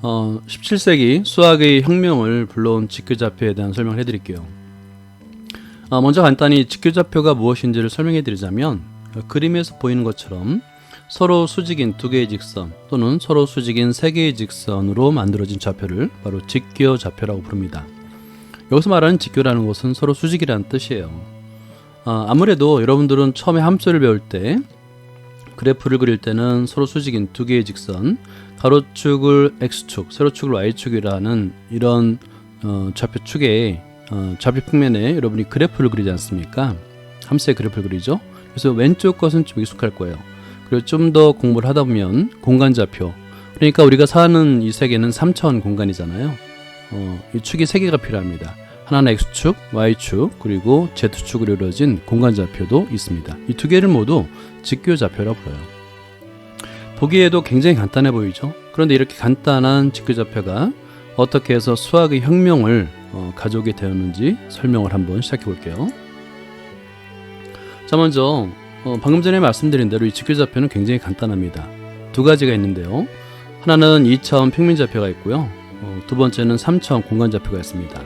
17세기 수학의 혁명을 불러온 직교좌표에 대한 설명을 해드릴게요. 먼저 간단히 직교좌표가 무엇인지를 설명해 드리자면, 그림에서 보이는 것처럼 서로 수직인 두 개의 직선 또는 서로 수직인 세 개의 직선으로 만들어진 좌표를 바로 직교좌표라고 부릅니다. 여기서 말하는 직교라는 것은 서로 수직이라는 뜻이에요. 아무래도 여러분들은 처음에 함수를 배울 때 그래프를 그릴 때는 서로 수직인 두 개의 직선, 가로축을 x축, 세로축을 y축이라는 이런 좌표축에 좌표 평면에 여러분이 그래프를 그리지 않습니까? 함수의 그래프를 그리죠. 그래서 왼쪽 것은 좀 익숙할 거예요. 그리고 좀 더 공부를 하다 보면 공간좌표, 그러니까 우리가 사는 이 세계는 3차원 공간이잖아요. 이 축이 3개가 필요합니다. 하나는 x축, y축, 그리고 z축으로 이루어진 공간좌표도 있습니다. 이 두 개를 모두 직교좌표라고 불러요. 보기에도 굉장히 간단해 보이죠? 그런데 이렇게 간단한 직교좌표가 어떻게 해서 수학의 혁명을 가져오게 되었는지 설명을 한번 시작해 볼게요. 자, 먼저 방금 전에 말씀드린 대로 이 직교좌표는 굉장히 간단합니다. 두 가지가 있는데요. 하나는 2차원 평면좌표가 있고요. 두 번째는 3차원 공간좌표가 있습니다.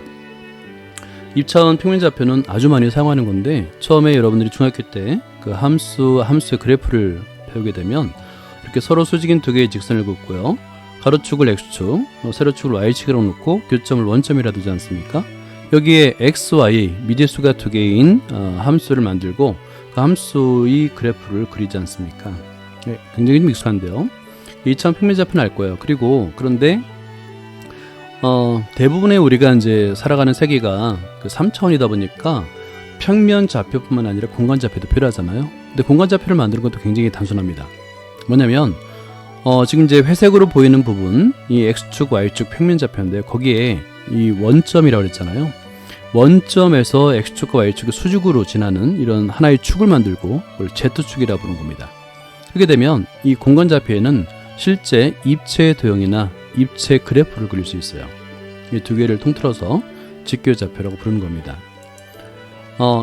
2차원 평면좌표는 아주 많이 사용하는 건데, 처음에 여러분들이 중학교 때 그 함수의 그래프를 배우게 되면 이렇게 서로 수직인 두 개의 직선을 긋고요. 가로축을 x축, 세로축을 y축으로 놓고 교점을 원점이라 두지 않습니까? 여기에 x, y 미지수가 두 개인 함수를 만들고 그 함수의 그래프를 그리지 않습니까? 굉장히 좀 익숙한데요. 2차원 평면좌표는 알 거예요. 그런데 대부분의 우리가 이제 살아가는 세계가 그 3차원이다 보니까 평면 좌표뿐만 아니라 공간 좌표도 필요하잖아요. 근데 공간 좌표를 만드는 것도 굉장히 단순합니다. 뭐냐면 지금 이제 회색으로 보이는 부분, 이 x축, y축 평면 좌표인데, 거기에 이 원점이라고 그랬잖아요. 원점에서 x축과 y축이 수직으로 지나는 이런 하나의 축을 만들고 그걸 z축이라고 부르는 겁니다. 그렇게 되면 이 공간 좌표에는 실제 입체 도형이나 입체 그래프를 그릴 수 있어요. 이 두 개를 통틀어서 직교좌표라고 부르는 겁니다.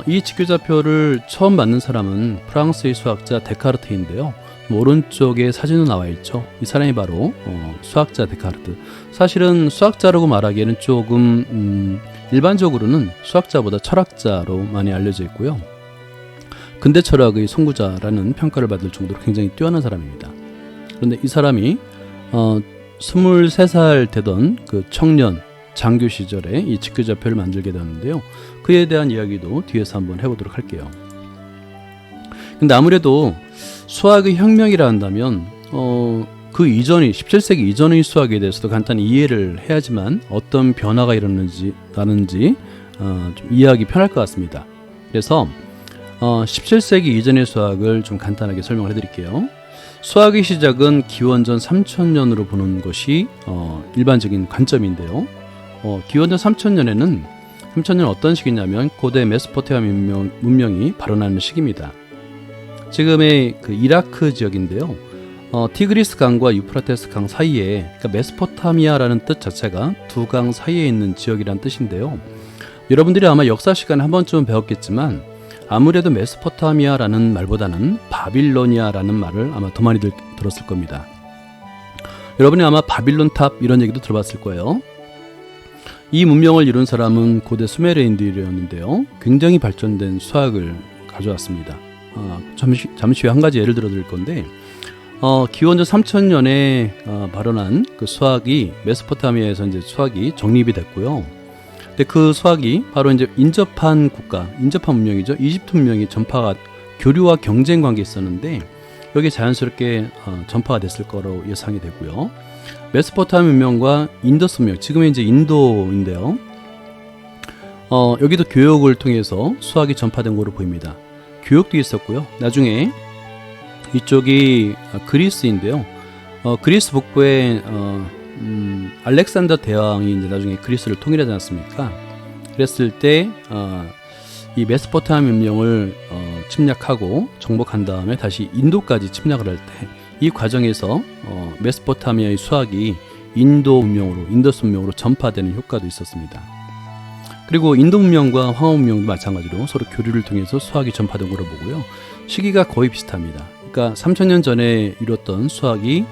이 직교좌표를 처음 만든 사람은 프랑스의 수학자 데카르트인데요. 오른쪽에 사진으로 나와 있죠. 이 사람이 바로 수학자 데카르트. 사실은 수학자라고 말하기에는 조금 일반적으로는 수학자보다 철학자로 많이 알려져 있고요. 근대 철학의 선구자라는 평가를 받을 정도로 굉장히 뛰어난 사람입니다. 그런데 이 사람이 23살 되던 그 청년 장교 시절에 이 직교좌표를 만들게 되었는데요. 그에 대한 이야기도 뒤에서 한번 해보도록 할게요. 근데 아무래도 수학의 혁명이라 한다면 그 이전이 17세기 이전의 수학에 대해서도 간단히 이해를 해야지만 어떤 변화가 일어나는지 좀 이해하기 편할 것 같습니다. 그래서 17세기 이전의 수학을 좀 간단하게 설명을 해드릴게요. 수학의 시작은 기원전 3000년으로 보는 것이 일반적인 관점인데요. 기원전 3000년에는 3000년 어떤 시기냐면 고대 메소포타미아 문명이 발원하는 시기입니다. 지금의 그 이라크 지역인데요. 티그리스 강과 유프라테스 강 사이에, 그러니까 메소포타미아라는 뜻 자체가 두 강 사이에 있는 지역이란 뜻인데요. 여러분들이 아마 역사 시간에 한 번쯤은 배웠겠지만 아무래도 메소포타미아라는 말보다는 바빌로니아라는 말을 아마 더 많이 들었을 겁니다. 여러분이 아마 바빌론 탑 이런 얘기도 들어봤을 거예요. 이 문명을 이룬 사람은 고대 수메르인들이었는데요. 굉장히 발전된 수학을 가져왔습니다. 잠시 후에 한 가지 예를 들어 드릴 건데, 기원전 3000년에 발원한 그 수학이 메소포타미아에서 이제 수학이 정립이 됐고요. 근데 그 수학이 바로 이제 인접한 국가, 인접한 문명이죠. 이집트 문명이 교류와 경쟁 관계에 있었는데 여기 자연스럽게 전파가 됐을 거로 예상이 되고요. 메소포타미아 문명과 인더스 문명, 지금의 이제 인도인데요. 여기도 교역을 통해서 수학이 전파된 거로 보입니다. 교역도 있었고요. 나중에 이쪽이 그리스인데요. 그리스 북부에 알렉산더 대왕이 이제 나중에 그리스를 통일하지 않았습니까? 그랬을 때 이 메소포타미아 문명을 침략하고 정복한 다음에 다시 인도까지 침략을 할 때 이 과정에서 메소포타미아의 수학이 인도 문명으로, 인더스 문명으로 전파되는 효과도 있었습니다. 그리고 인도 문명과 황하 문명도 마찬가지로 서로 교류를 통해서 수학이 전파된 거로 보고요. 시기가 거의 비슷합니다. 그러니까 3000년 전에 이뤘던 수학이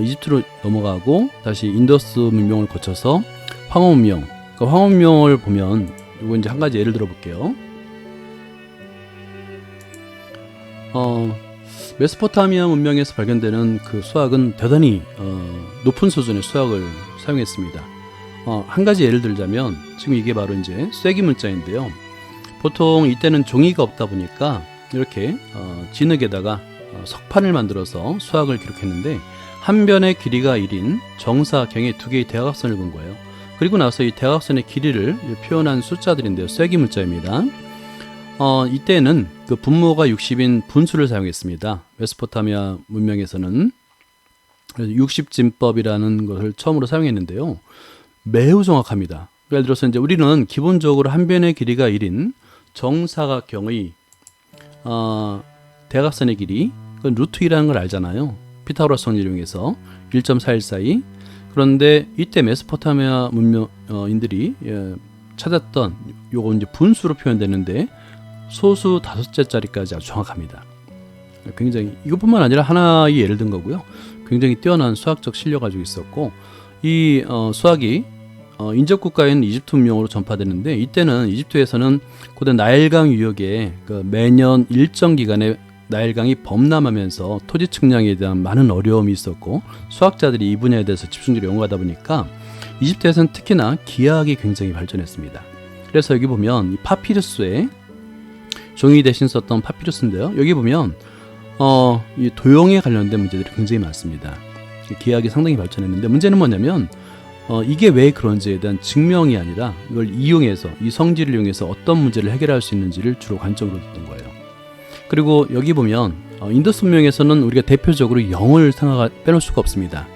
이집트로 넘어가고 다시 인더스 문명을 거쳐서 황호 문명. 그 황호 문명을 보면 이거 이제 한 가지 예를 들어 볼게요. 메소포타미아 문명에서 발견되는 그 수학은 대단히 높은 수준의 수학을 사용했습니다. 한 가지 예를 들자면 지금 이게 바로 이제 쐐기 문자인데요. 보통 이때는 종이가 없다 보니까 이렇게 진흙에다가 석판을 만들어서 수학을 기록했는데 한 변의 길이가 1인 정사경에 두 개의 대각선을 본 거예요. 그리고 나서 이 대각선의 길이를 표현한 숫자들인데요. 쐐기 문자입니다. 이때는 그 분모가 60인 분수를 사용했습니다. 메소포타미아 문명에서는 60진법이라는 것을 처음으로 사용했는데요. 매우 정확합니다. 예를 들어서 이제 우리는 기본적으로 한 변의 길이가 1인 정사각형의 대각선의 길이 그건 루트 2라는 걸 알잖아요. 피타고라스를 이용해서 1.414. 그런데 이때 메소포타미아 문명인들이 찾았던 요거 이제 분수로 표현되는데 소수 5째짜리까지 아주 정확합니다. 굉장히 이것뿐만 아니라 하나의 예를 든 거고요. 굉장히 뛰어난 수학적 실력 가지고 있었고 이 수학이 인접 국가인 이집트 문명으로 전파되는데 이때는 이집트에서는 고대 나일강 유역에 그 매년 일정 기간에 나일강이 범람하면서 토지 측량에 대한 많은 어려움이 있었고 수학자들이 이 분야에 대해서 집중적으로 연구하다 보니까 이집트에서는 특히나 기하학이 굉장히 발전했습니다. 그래서 여기 보면 이 파피루스에 종이 대신 썼던 파피루스인데요. 여기 보면 이 도형에 관련된 문제들이 굉장히 많습니다. 기하학이 상당히 발전했는데 문제는 뭐냐면 이게 왜 그런지에 대한 증명이 아니라 이걸 이용해서 이 성질을 이용해서 어떤 문제를 해결할 수 있는지를 주로 관점으로 뒀던 거예요. 그리고 여기 보면 인더스 문명에서는 우리가 대표적으로 0을 빼놓을 수가 없습니다.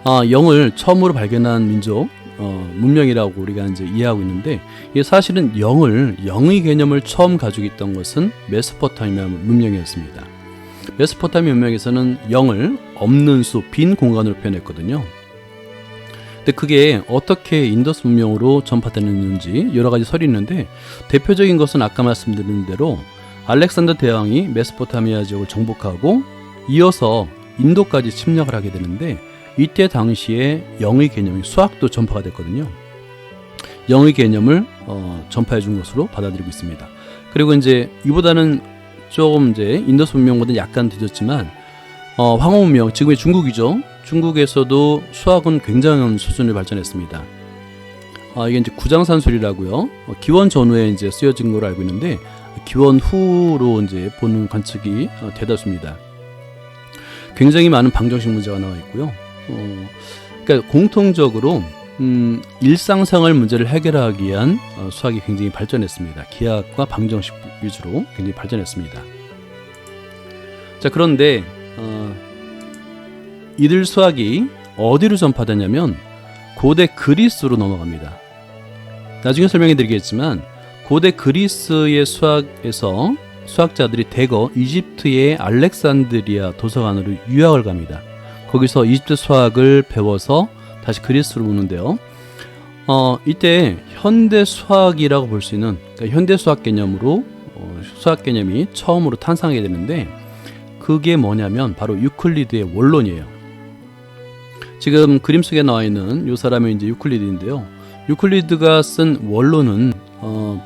0을 처음으로 발견한 민족 문명이라고 우리가 이제 이해하고 있는데 이게 사실은 0의 개념을 처음 가지고 있던 것은 메소포타미아 문명이었습니다. 메소포타미아 문명에서는 0을 없는 수, 빈 공간으로 표현했거든요. 근데 그게 어떻게 인더스 문명으로 전파되는지 여러 가지 설이 있는데 대표적인 것은 아까 말씀드린 대로 알렉산더 대왕이 메소포타미아 지역을 정복하고 이어서 인도까지 침략을 하게 되는데 이때 당시에 영의 개념이 수학도 전파가 됐거든요. 영의 개념을 전파해 준 것으로 받아들이고 있습니다. 그리고 이제 이보다는 조금 이제 인더스 문명보다는 약간 늦었지만 황호 문명, 지금의 중국이죠. 중국에서도 수학은 굉장한 수준을 발전했습니다. 이게 이제 구장산술이라고요. 기원 전후에 이제 쓰여진 걸로 알고 있는데 기원 후로 이제 보는 관측이 대다수입니다. 굉장히 많은 방정식 문제가 나와 있고요. 그러니까 공통적으로 일상생활 문제를 해결하기 위한 수학이 굉장히 발전했습니다. 기하학과 방정식 위주로 굉장히 발전했습니다. 자, 그런데 이들 수학이 어디로 전파되냐면 고대 그리스로 넘어갑니다. 나중에 설명해 드리겠지만 고대 그리스의 수학에서 수학자들이 대거 이집트의 알렉산드리아 도서관으로 유학을 갑니다. 거기서 이집트 수학을 배워서 다시 그리스로 오는데요. 이때 현대 수학이라고 볼 수 있는 그러니까 현대 수학 개념으로 수학 개념이 처음으로 탄생하게 되는데 그게 뭐냐면 바로 유클리드의 원론이에요. 지금 그림 속에 나와 있는 이 사람이 이제 유클리드인데요. 유클리드가 쓴 원론은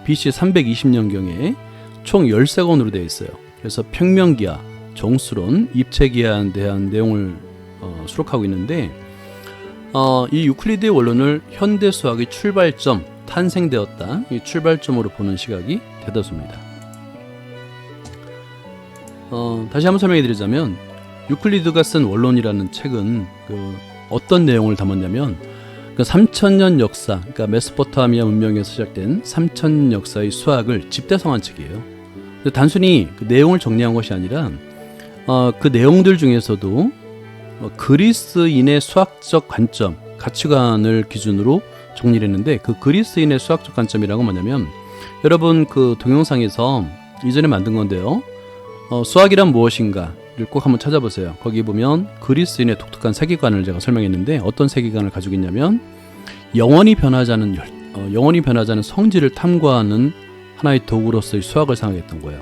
BC 320년경에 총 13권으로 되어 있어요. 그래서 평면기하, 정수론, 입체기하에 대한 내용을 수록하고 있는데 이 유클리드의 원론을 현대 수학의 출발점, 탄생되었다, 이 출발점으로 보는 시각이 대다수입니다. 다시 한번 설명해 드리자면 유클리드가 쓴 원론이라는 책은 어떤 내용을 담았냐면 3000년 역사, 그러니까 메소포타미아 문명에서 시작된 3000년 역사의 수학을 집대성한 책이에요. 단순히 그 내용을 정리한 것이 아니라 그 내용들 중에서도 그리스인의 수학적 관점, 가치관을 기준으로 정리를 했는데 그 그리스인의 수학적 관점이라고 뭐냐면 여러분 그 동영상에서 이전에 만든 건데요. 수학이란 무엇인가를 꼭 한번 찾아보세요. 거기 보면 그리스인의 독특한 세계관을 제가 설명했는데 어떤 세계관을 가지고 있냐면 영원히 변하지 않은 성질을 탐구하는 하나의 도구로서의 수학을 생각했던 거예요.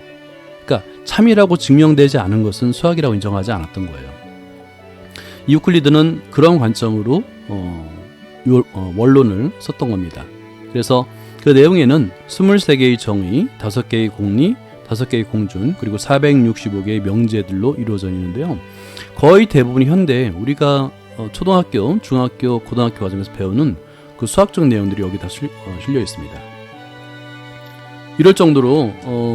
그러니까 참이라고 증명되지 않은 것은 수학이라고 인정하지 않았던 거예요. 유클리드는 그런 관점으로 원론을 썼던 겁니다. 그래서 그 내용에는 23개의 정의, 5개의 공리, 5개의 공준, 그리고 465개의 명제들로 이루어져 있는데요. 거의 대부분이 현대 우리가 초등학교, 중학교, 고등학교 과정에서 배우는 그 수학적 내용들이 여기 다 실려 있습니다. 이럴 정도로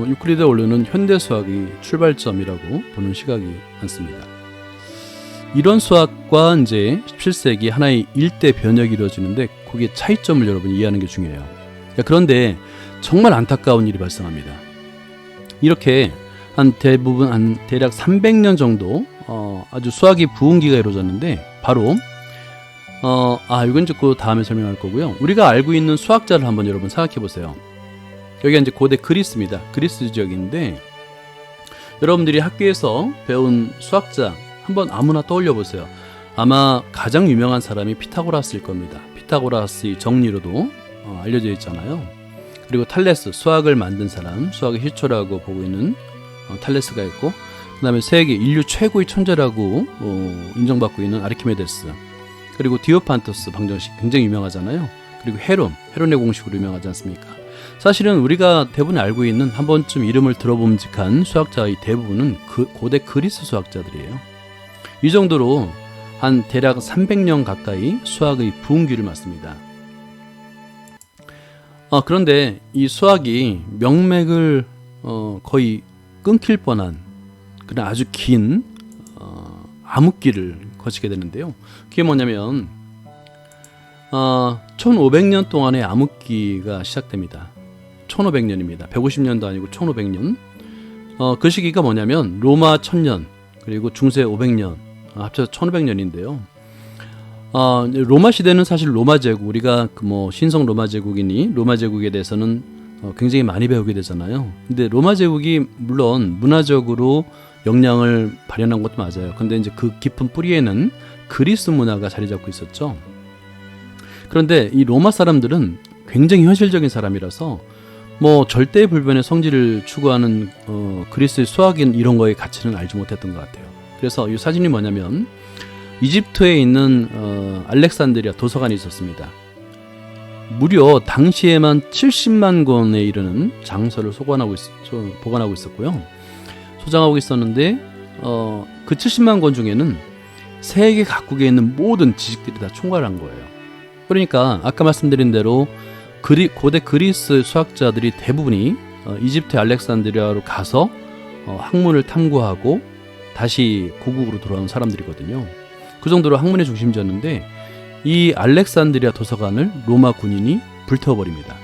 유클리드의 원론은 현대 수학의 출발점이라고 보는 시각이 많습니다. 이런 수학과 이제 17세기 하나의 일대 변혁이 이루어지는데 거기에 차이점을 여러분 이해하는 게 중요해요. 그런데 정말 안타까운 일이 발생합니다. 이렇게 대략 300년 정도 아주 수학이 부흥기가 이루어졌는데 바로 이건 이제 그 다음에 설명할 거고요. 우리가 알고 있는 수학자를 한번 여러분 생각해 보세요. 여기가 이제 고대 그리스입니다. 그리스 지역인데 여러분들이 학교에서 배운 수학자 한번 아무나 떠올려 보세요. 아마 가장 유명한 사람이 피타고라스일 겁니다. 피타고라스의 정리로도 알려져 있잖아요. 그리고 탈레스, 수학을 만든 사람, 수학의 시초라고 보고 있는 탈레스가 있고, 그 다음에 세계 인류 최고의 천재라고 인정받고 있는 아르키메데스, 그리고 디오판토스 방정식 굉장히 유명하잖아요. 그리고 헤론의 공식으로 유명하지 않습니까? 사실은 우리가 대부분 알고 있는 한 번쯤 이름을 들어봄직한 수학자의 대부분은 고대 그리스 수학자들이에요. 이 정도로 한 대략 300년 가까이 수학의 부흥기를 맞습니다. 그런데 이 수학이 명맥을 거의 끊길 뻔한 그런 아주 긴 암흑기를 거치게 되는데요. 그게 뭐냐면 1500년 동안의 암흑기가 시작됩니다. 1500년입니다. 150년도 아니고 1500년. 그 시기가 뭐냐면 로마 1000년 그리고 중세 500년 합쳐서 1500년인데요. 로마 시대는 사실 로마 제국, 우리가 신성 로마 제국이니 로마 제국에 대해서는 굉장히 많이 배우게 되잖아요. 근데 로마 제국이 물론 문화적으로 영향을 발현한 것도 맞아요. 근데 이제 그 깊은 뿌리에는 그리스 문화가 자리 잡고 있었죠. 그런데 이 로마 사람들은 굉장히 현실적인 사람이라서 절대 불변의 성질을 추구하는 그리스의 수학인 이런 거의 가치는 알지 못했던 것 같아요. 그래서 이 사진이 뭐냐면 이집트에 있는 알렉산드리아 도서관이 있었습니다. 무려 당시에만 70만 권에 이르는 장서를 보관하고 있었고요. 소장하고 있었는데 그 70만 권 중에는 세계 각국에 있는 모든 지식들이 다 총괄한 거예요. 그러니까 아까 말씀드린 대로 고대 그리스 수학자들이 대부분이 이집트 알렉산드리아로 가서 학문을 탐구하고 다시 고국으로 돌아온 사람들이거든요. 그 정도로 학문의 중심지였는데 이 알렉산드리아 도서관을 로마 군인이 불태워버립니다.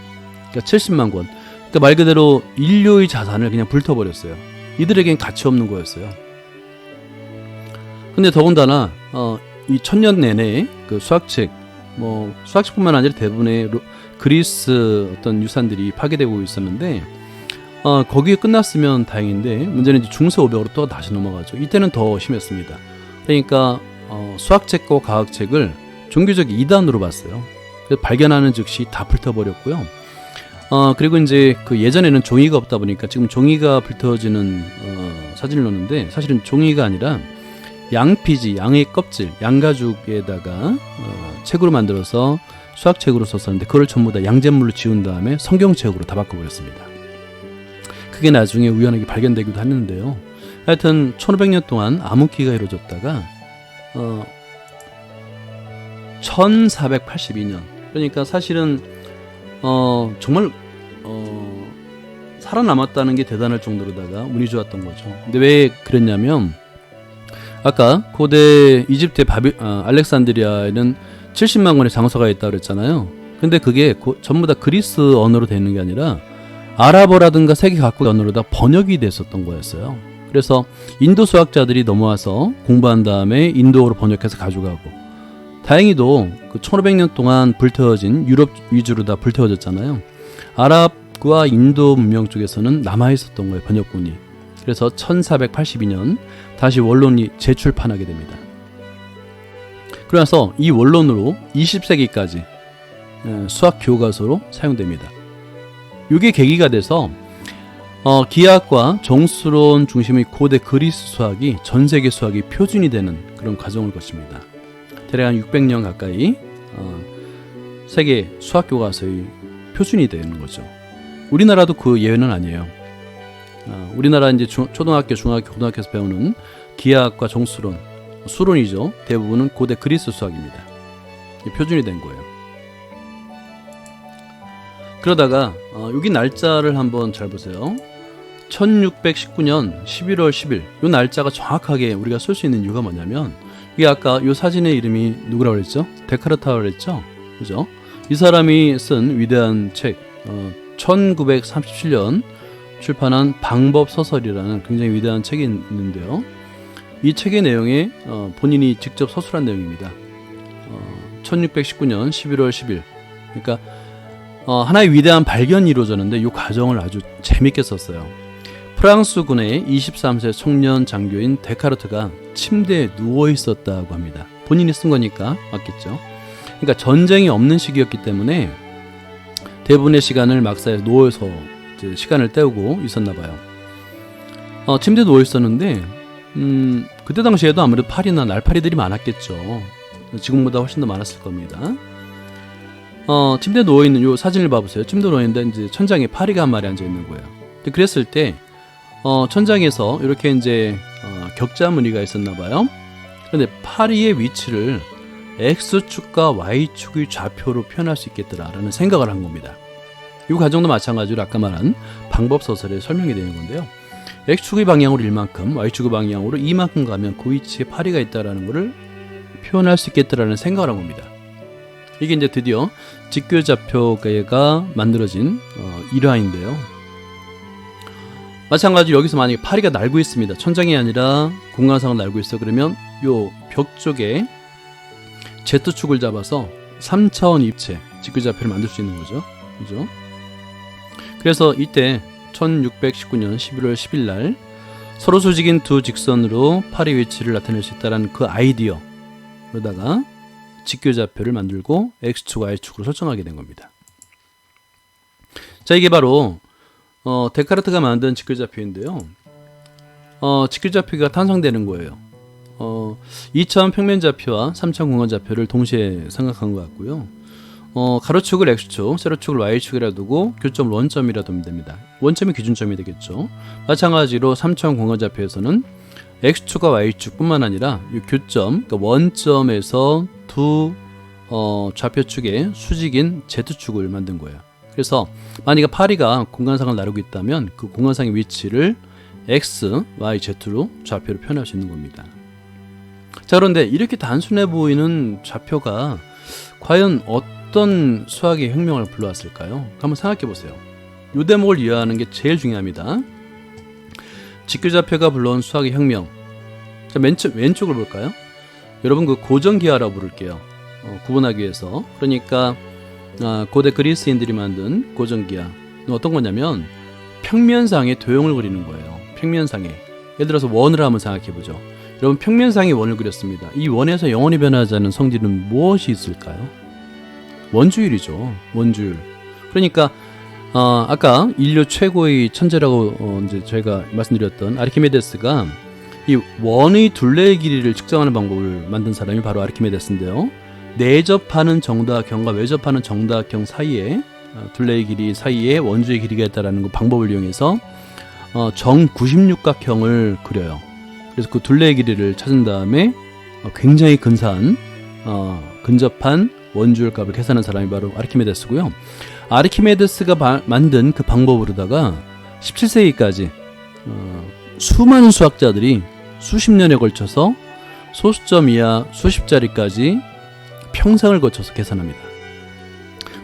그러니까 70만 권. 그러니까 말 그대로 인류의 자산을 그냥 불태워버렸어요. 이들에겐 가치 없는 거였어요. 근데 더군다나 이 1000년 내내 그 수학책, 수학책뿐만 아니라 대부분의 그리스 어떤 유산들이 파괴되고 있었는데 거기에 끝났으면 다행인데 문제는 이제 중세 500으로 또 다시 넘어가죠. 이때는 더 심했습니다. 그러니까 수학책과 과학책을 종교적 이단으로 봤어요. 그래서 발견하는 즉시 다 불태워버렸고요. 그리고 이제 그 예전에는 종이가 없다 보니까 지금 종이가 불태워지는 사진을 넣는데 사실은 종이가 아니라 양피지, 양의 껍질, 양가죽에다가 책으로 만들어서 수학책으로 썼었는데 그걸 전부 다 양잿물로 지운 다음에 성경책으로 다 바꿔버렸습니다. 그게 나중에 우연하게 발견되기도 했는데요. 하여튼 1500년 동안 암흑기가 이루어졌다가 1482년, 그러니까 사실은 정말 살아남았다는 게 대단할 정도로다가 운이 좋았던 거죠. 근데 왜 그랬냐면 아까 고대 이집트의 알렉산드리아에는 70만 권의 장서가 있다고 그랬잖아요. 근데 그게 전부 다 그리스 언어로 되는 게 아니라 아랍어라든가 세계 각국의 언어로 다 번역이 됐었던 거였어요. 그래서 인도 수학자들이 넘어와서 공부한 다음에 인도어로 번역해서 가져가고, 다행히도 그 1500년 동안 불태워진 유럽 위주로 다 불태워졌잖아요. 아랍과 인도 문명 쪽에서는 남아있었던 거예요, 번역본이. 그래서 1482년 다시 원론이 재출판하게 됩니다. 그래서 이 원론으로 20세기까지 수학 교과서로 사용됩니다. 이게 계기가 돼서 기하학과 정수론 중심의 고대 그리스 수학이 전 세계 수학의 표준이 되는 그런 과정을 거칩니다. 대략 한 600년 가까이 세계 수학 교과서의 표준이 되는 거죠. 우리나라도 그 예외는 아니에요. 우리나라 이제 초등학교, 중학교, 고등학교에서 배우는 기하학과 정수론, 수론이죠. 대부분은 고대 그리스 수학입니다. 표준이 된 거예요. 그러다가 여기 날짜를 한번 잘 보세요. 1619년 11월 10일 이 날짜가 정확하게 우리가 쓸 수 있는 이유가 뭐냐면 이게 아까 이 사진의 이름이 누구라고 그랬죠? 데카르타라고 그랬죠? 그죠? 이 사람이 쓴 위대한 책 1937년 출판한 방법서설이라는 굉장히 위대한 책이 있는데요. 이 책의 내용에 본인이 직접 서술한 내용입니다. 1619년 11월 10일 그러니까 하나의 위대한 발견이 이루어졌는데 이 과정을 아주 재밌게 썼어요. 프랑스군의 23세 청년 장교인 데카르트가 침대에 누워 있었다고 합니다. 본인이 쓴 거니까 맞겠죠. 그러니까 전쟁이 없는 시기였기 때문에 대부분의 시간을 막사에 누워서 이제 시간을 때우고 있었나 봐요. 침대에 누워 있었는데 그때 당시에도 아무래도 파리나 날파리들이 많았겠죠. 지금보다 훨씬 더 많았을 겁니다. 침대에 누워 있는 요 사진을 봐보세요. 침대에 누워 있는데 이제 천장에 파리가 한 마리 앉아 있는 거예요. 그랬을 때 천장에서 이렇게 이제 격자 무늬가 있었나 봐요. 그런데 파리의 위치를 X축과 Y축의 좌표로 표현할 수 있겠더라라는 생각을 한 겁니다. 이 과정도 마찬가지로 아까 말한 방법서설에 설명이 되는 건데요. X축의 방향으로 1만큼, Y축의 방향으로 2만큼 가면 그 위치에 파리가 있다는 것을 표현할 수 있겠더라는 생각을 한 겁니다. 이게 이제 드디어 직교좌표가 만들어진 일화인데요. 마찬가지로 여기서 만약에 파리가 날고 있습니다. 천장이 아니라 공간상을 날고 있어. 그러면 요 벽 쪽에 Z축을 잡아서 3차원 입체 직교좌표를 만들 수 있는 거죠. 그죠? 그래서 이때 1619년 11월 10일 날 서로 수직인 두 직선으로 파리 위치를 나타낼 수 있다는 그 아이디어로다가 직교좌표를 만들고 X축, Y축으로 설정하게 된 겁니다. 자, 이게 바로 데카르트가 만든 직교좌표인데요. 직교좌표가 탄생되는 거예요. 2차원 평면좌표와 3차원 공간좌표를 동시에 생각한 것 같고요. 가로축을 X축, 세로축을 Y축이라 두고 교점을 원점이라 두면 됩니다. 원점이 기준점이 되겠죠. 마찬가지로 3차원 공간좌표에서는 X축과 Y축 뿐만 아니라 이 교점, 그러니까 원점에서 두 좌표축의 수직인 Z축을 만든 거예요. 그래서 만약에 파리가 공간상을 나르고 있다면 그 공간상의 위치를 X, Y, Z로 좌표를 표현할 수 있는 겁니다. 자, 그런데 이렇게 단순해 보이는 좌표가 과연 어떤 수학의 혁명을 불러왔을까요? 한번 생각해 보세요. 이 대목을 이해하는 게 제일 중요합니다. 직교좌표가 불러온 수학의 혁명. 자, 왼쪽을 볼까요? 여러분 그 고정기하라고 부를게요. 구분하기 위해서. 그러니까 고대 그리스인들이 만든 고정기하. 어떤 거냐면 평면상에 도형을 그리는 거예요. 평면상에. 예를 들어서 원을 한번 생각해 보죠. 여러분 평면상에 원을 그렸습니다. 이 원에서 영원히 변하지 않는 성질은 무엇이 있을까요? 원주율이죠. 원주율. 그러니까 아까 인류 최고의 천재라고 이제 저희가 말씀드렸던 아르키메데스가 이 원의 둘레의 길이를 측정하는 방법을 만든 사람이 바로 아르키메데스인데요. 내접하는 정다각형과 외접하는 정다각형 사이에 둘레의 길이 사이에 원주의 길이가 있다는 그 방법을 이용해서 정96각형을 그려요. 그래서 그 둘레의 길이를 찾은 다음에 굉장히 근사한 근접한 원주율 값을 계산한 사람이 바로 아르키메데스고요. 아르키메데스가 만든 그 방법으로다가 17세기까지 수많은 수학자들이 수십 년에 걸쳐서 소수점 이하 수십 자리까지 평생을 거쳐서 계산합니다.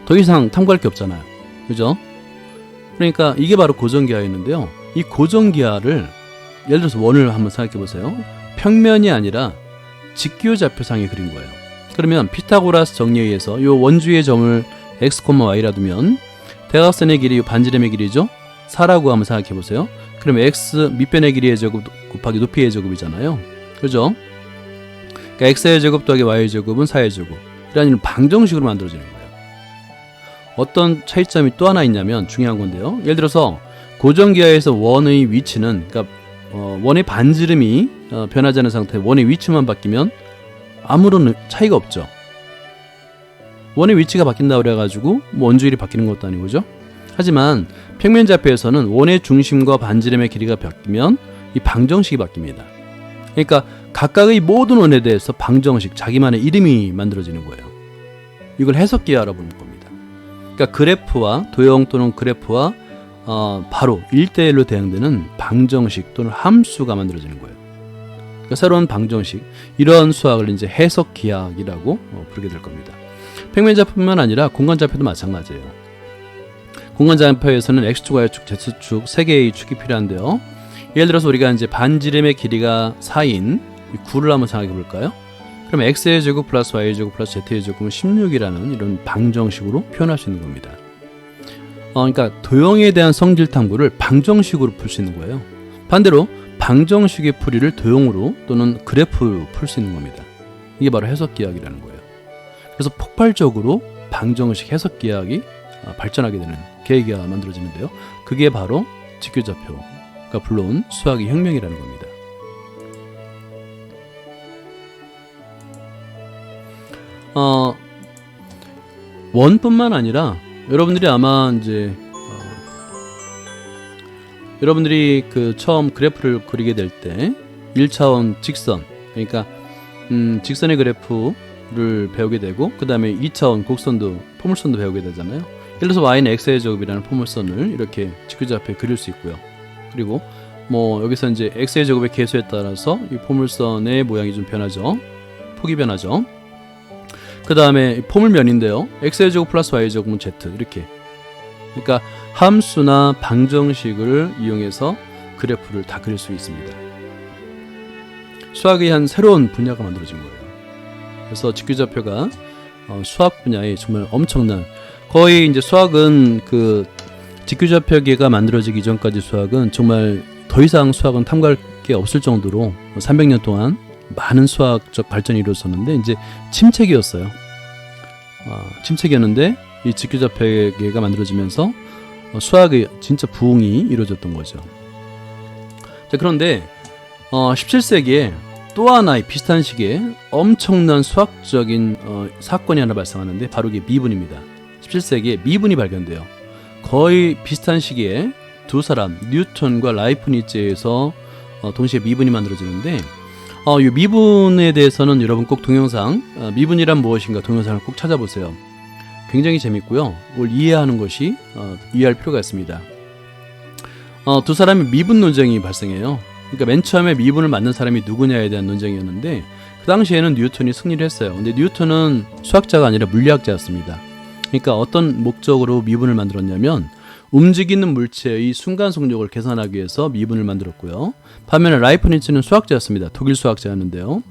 더 이상 탐구할 게 없잖아요. 그죠? 그러니까 이게 바로 고정기하였는데요. 이 고정기하를 예를 들어서 원을 한번 생각해 보세요. 평면이 아니라 직교좌표상에 그린 거예요. 그러면 피타고라스 정리에 의해서 이 원주의 점을 x, y라 두면 대각선의 길이 반지름의 길이죠. 4라고 한번 생각해 보세요. 그러면 x 밑변의 길이의 제곱 곱하기 높이의 제곱이잖아요. 그죠? 그러니까 x의 제곱 더하기 y의 제곱은 4의 제곱. 이런 방정식으로 만들어지는 거예요. 어떤 차이점이 또 하나 있냐면 중요한 건데요. 예를 들어서 고정기하에서 원의 위치는, 그러니까 원의 반지름이 변하지 않은 상태, 원의 위치만 바뀌면 아무런 차이가 없죠. 원의 위치가 바뀐다고 그래가지고 원주율이 바뀌는 것도 아니고죠. 하지만 평면좌표에서는 원의 중심과 반지름의 길이가 바뀌면 이 방정식이 바뀝니다. 그러니까 각각의 모든 원에 대해서 방정식, 자기만의 이름이 만들어지는 거예요. 이걸 해석기하라고 부르는 겁니다. 그러니까 그래프와 도형 또는 그래프와 바로 1대1로 대응되는 방정식 또는 함수가 만들어지는 거예요. 그러니까 새로운 방정식, 이런 수학을 이제 해석기하학이라고 부르게 될 겁니다. 평면좌표뿐만 아니라 공간좌표도 마찬가지예요. 공간좌표에서는 X축, Y축, Z축 세 개의 축이 필요한데요. 예를 들어서 우리가 이제 반지름의 길이가 4인 9를 한번 생각해 볼까요? 그럼 X의 제곱 플러스 Y의 제곱 플러스 Z의 제곱은 16이라는 이런 방정식으로 표현할 수 있는 겁니다. 그러니까 도형에 대한 성질 탐구를 방정식으로 풀 수 있는 거예요. 반대로 방정식의 풀이를 도형으로 또는 그래프로 풀 수 있는 겁니다. 이게 바로 해석기하학이라는 거예요. 그래서 폭발적으로 방정식 해석기하학이 발전하게 되는 계기가 만들어지는데요. 그게 바로 직교좌표가 불러온 수학의 혁명이라는 겁니다. 원뿐만 아니라 여러분들이 아마 이제 여러분들이 그 처음 그래프를 그리게 될 때 1차원 직선, 그러니까 직선의 그래프를 배우게 되고, 그 다음에 2차원 곡선도, 포물선도 배우게 되잖아요. 예를 들어서 y는 x의 제곱이라는 포물선을 이렇게 직교좌표에 그릴 수 있고요. 그리고 뭐 여기서 이제 x의 제곱의 개수에 따라서 이 포물선의 모양이 좀 변하죠. 폭이 변하죠. 그 다음에 포물면인데요. x의 제곱 플러스 y의 제곱은 z, 이렇게. 그러니까 함수나 방정식을 이용해서 그래프를 다 그릴 수 있습니다. 수학의 한 새로운 분야가 만들어진 거예요. 그래서 직교좌표가 수학 분야에 정말 엄청난, 거의 이제 수학은 그 직교좌표계가 만들어지기 전까지 수학은 정말 더 이상 수학은 탐구할 게 없을 정도로 300년 동안 많은 수학적 발전이 이루어졌는데 이제 침체기였어요. 침체기였는데 이 직교좌표계가 만들어지면서 수학의 진짜 부흥이 이루어졌던 거죠. 자, 그런데 17세기에 또 하나의 비슷한 시기에 엄청난 수학적인 사건이 하나 발생하는데 바로 이게 미분입니다. 17세기에 미분이 발견돼요. 거의 비슷한 시기에 두 사람, 뉴턴과 라이프니츠에서 동시에 미분이 만들어지는데, 이 미분에 대해서는 여러분 꼭 동영상, 미분이란 무엇인가 동영상을 꼭 찾아보세요. 굉장히 재밌고요. 그걸 이해하는 것이 이해할 필요가 있습니다. 두 사람이 미분 논쟁이 발생해요. 그러니까 맨 처음에 미분을 만든 사람이 누구냐에 대한 논쟁이었는데, 그 당시에는 뉴턴이 승리를 했어요. 근데 뉴턴은 수학자가 아니라 물리학자였습니다. 그러니까 어떤 목적으로 미분을 만들었냐면 움직이는 물체의 순간 속력을 계산하기 위해서 미분을 만들었고요. 반면에 라이프니츠는 수학자였습니다. 독일 수학자였는데요.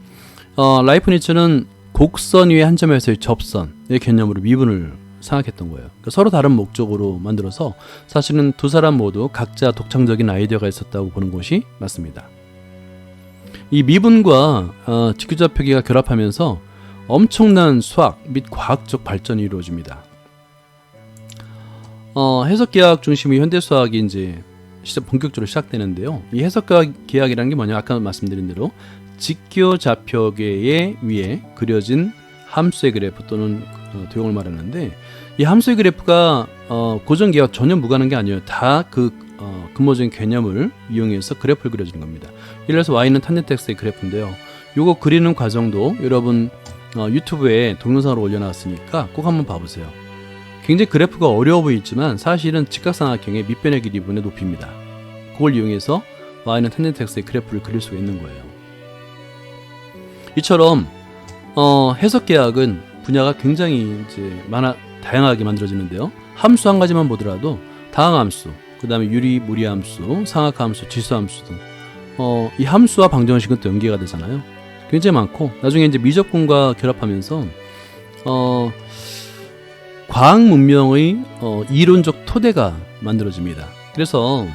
라이프니츠는 곡선 위에 한 점에서의 접선의 개념으로 미분을 생각했던 거예요. 그러니까 서로 다른 목적으로 만들어서 사실은 두 사람 모두 각자 독창적인 아이디어가 있었다고 보는 것이 맞습니다. 이 미분과 직교좌표계가 결합하면서 엄청난 수학 및 과학적 발전이 이루어집니다. 해석기하학 중심의 현대수학이 이제 본격적으로 시작되는데요. 이 해석기하학이라는 게 뭐냐, 아까 말씀드린 대로 직교좌표계 위에 그려진 함수의 그래프 또는 도형을 말하는데, 이 함수의 그래프가 고정기하학 전혀 무관한 게 아니에요. 다 그 근본적인 개념을 이용해서 그래프를 그려주는 겁니다. 예를 들어서 y는 탄젠트 x의 그래프인데요. 요거 그리는 과정도 여러분 유튜브에 동영상으로 올려놨으니까 꼭 한번 봐보세요. 굉장히 그래프가 어려워 보이지만 사실은 직각삼각형의 밑변의 길이분의 높이입니다. 그걸 이용해서 y는 탄젠트 x의 그래프를 그릴 수가 있는 거예요. 이처럼 해석계학은 분야가 굉장히 이제 다양하게 만들어지는데요. 함수 한 가지만 보더라도 다항함수, 그 다음에 유리, 무리함수, 상악함수, 지수함수 등 이 함수와 방정식은 또 연계가 되잖아요. 굉장히 많고 나중에 이제 미적분과 결합하면서 과학 문명의 이론적 토대가 만들어집니다. 그래서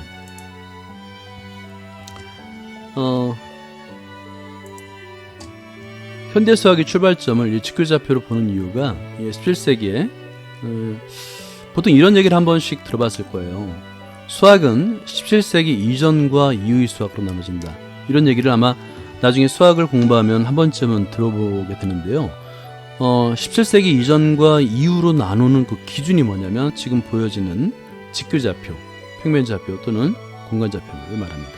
현대 수학의 출발점을 이 직교좌표로 보는 이유가 17세기에 보통 이런 얘기를 한 번씩 들어봤을 거예요. 수학은 17세기 이전과 이후의 수학으로 나눠진다. 이런 얘기를 아마 나중에 수학을 공부하면 한 번쯤은 들어보게 되는데요. 17세기 이전과 이후로 나누는 그 기준이 뭐냐면 지금 보여지는 직교좌표, 평면좌표 또는 공간좌표를 말합니다.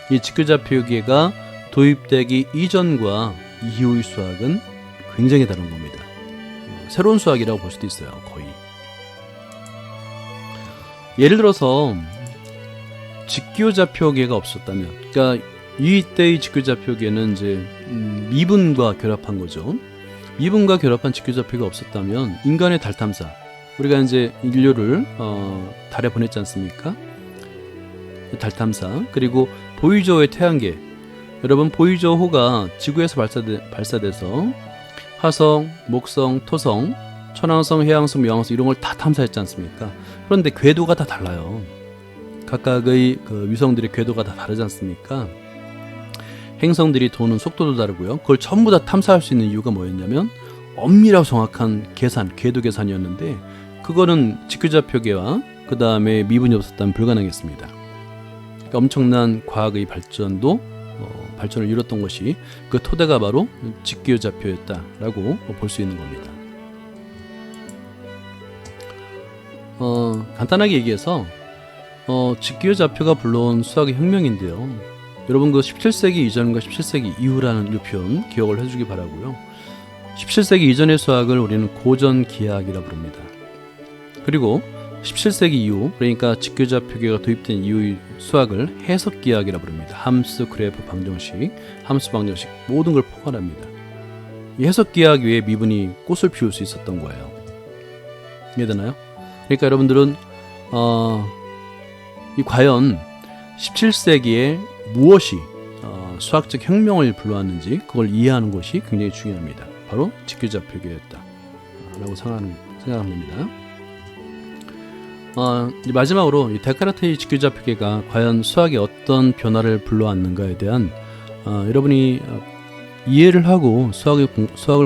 이 직교좌표계가 도입되기 이전과 이후의 수학은 굉장히 다른 겁니다. 새로운 수학이라고 볼 수도 있어요. 거의. 예를 들어서 직교좌표계가 없었다면, 그러니까 이때의 직교좌표계는 이제 미분과 결합한 거죠. 미분과 결합한 직교좌표가 없었다면 인간의 달 탐사, 우리가 이제 인류를 달에 보냈지 않습니까? 달 탐사, 그리고 보이저호의 태양계. 여러분, 보이저호가 지구에서 발사돼서 화성, 목성, 토성, 천왕성, 해왕성,冥왕성 이런 걸 다 탐사했지 않습니까? 그런데 궤도가 다 달라요. 각각의 그 위성들의 궤도가 다 다르지 않습니까? 행성들이 도는 속도도 다르고요. 그걸 전부 다 탐사할 수 있는 이유가 뭐였냐면 엄밀하고 정확한 계산, 궤도 계산이었는데 그거는 직교좌표계와 그 다음에 미분이 없었다면 불가능했습니다. 그러니까 엄청난 과학의 발전을 이뤘던 것이 그 토대가 바로 직교좌표였다라고 볼 수 있는 겁니다. 간단하게 얘기해서 직교좌표가 불러온 수학의 혁명인데요. 여러분 그 17세기 이전과 17세기 이후라는 이 표현 기억을 해주기 바라고요. 17세기 이전의 수학을 우리는 고전기하학이라 부릅니다. 그리고 17세기 이후, 그러니까 직교좌표계가 도입된 이후의 수학을 해석기하학이라 부릅니다. 함수, 그래프, 방정식, 함수, 방정식 모든 걸 포괄합니다. 이 해석기하학 외에 미분이 꽃을 피울 수 있었던 거예요. 이해되나요? 그러니까 여러분들은 과연 17세기에 무엇이 수학적 혁명을 불러왔는지 그걸 이해하는 것이 굉장히 중요합니다. 바로 직교좌표계였다 라고 생각합니다. 마지막으로 이 데카르트의 직교좌표계가 과연 수학에 어떤 변화를 불러왔는가에 대한 여러분이 이해를 하고 수학을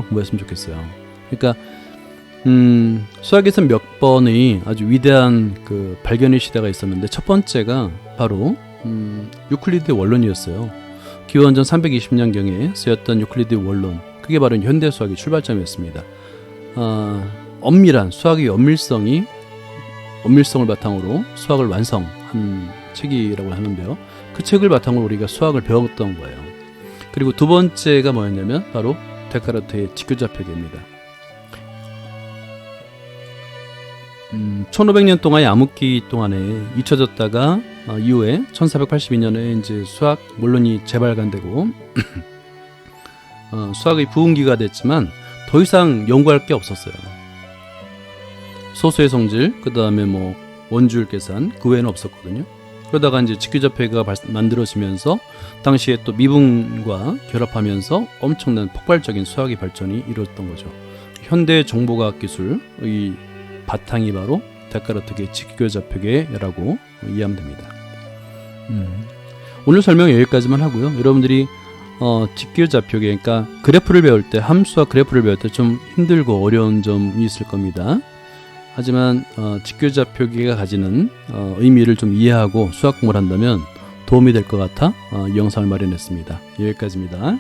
공부했으면 좋겠어요. 그러니까 수학에서 몇 번의 아주 위대한 그 발견의 시대가 있었는데 첫 번째가 바로 유클리드의 원론이었어요. 기원전 320년경에 쓰였던 유클리드의 원론, 그게 바로 현대 수학의 출발점이었습니다. 엄밀한 수학의 엄밀성을 바탕으로 수학을 완성한 책이라고 하는데요. 그 책을 바탕으로 우리가 수학을 배웠던 거예요. 그리고 두 번째가 뭐였냐면 바로 데카르트의 직교좌표계입니다. 1500년 동안의 암흑기 동안에 잊혀졌다가 이후에 1482년에 이제 수학 물론이 재발간되고 수학의 부흥기가 됐지만 더 이상 연구할 게 없었어요. 소수의 성질, 그 다음에 뭐 원주율 계산, 그 외에는 없었거든요. 그러다가 이제 직교좌표가 만들어지면서 당시에 또 미분과 결합하면서 엄청난 폭발적인 수학의 발전이 이루어졌던 거죠. 현대 정보과학 기술의 바탕이 바로 데카르트의 직교좌표계라고 이해하면 됩니다. 오늘 설명 여기까지만 하고요. 여러분들이 직교좌표계, 그러니까 그래프를 배울 때, 함수와 그래프를 배울 때 좀 힘들고 어려운 점이 있을 겁니다. 하지만 직교좌표계가 가지는 의미를 좀 이해하고 수학 공부를 한다면 도움이 될 것 같아 이 영상을 마련했습니다. 여기까지입니다.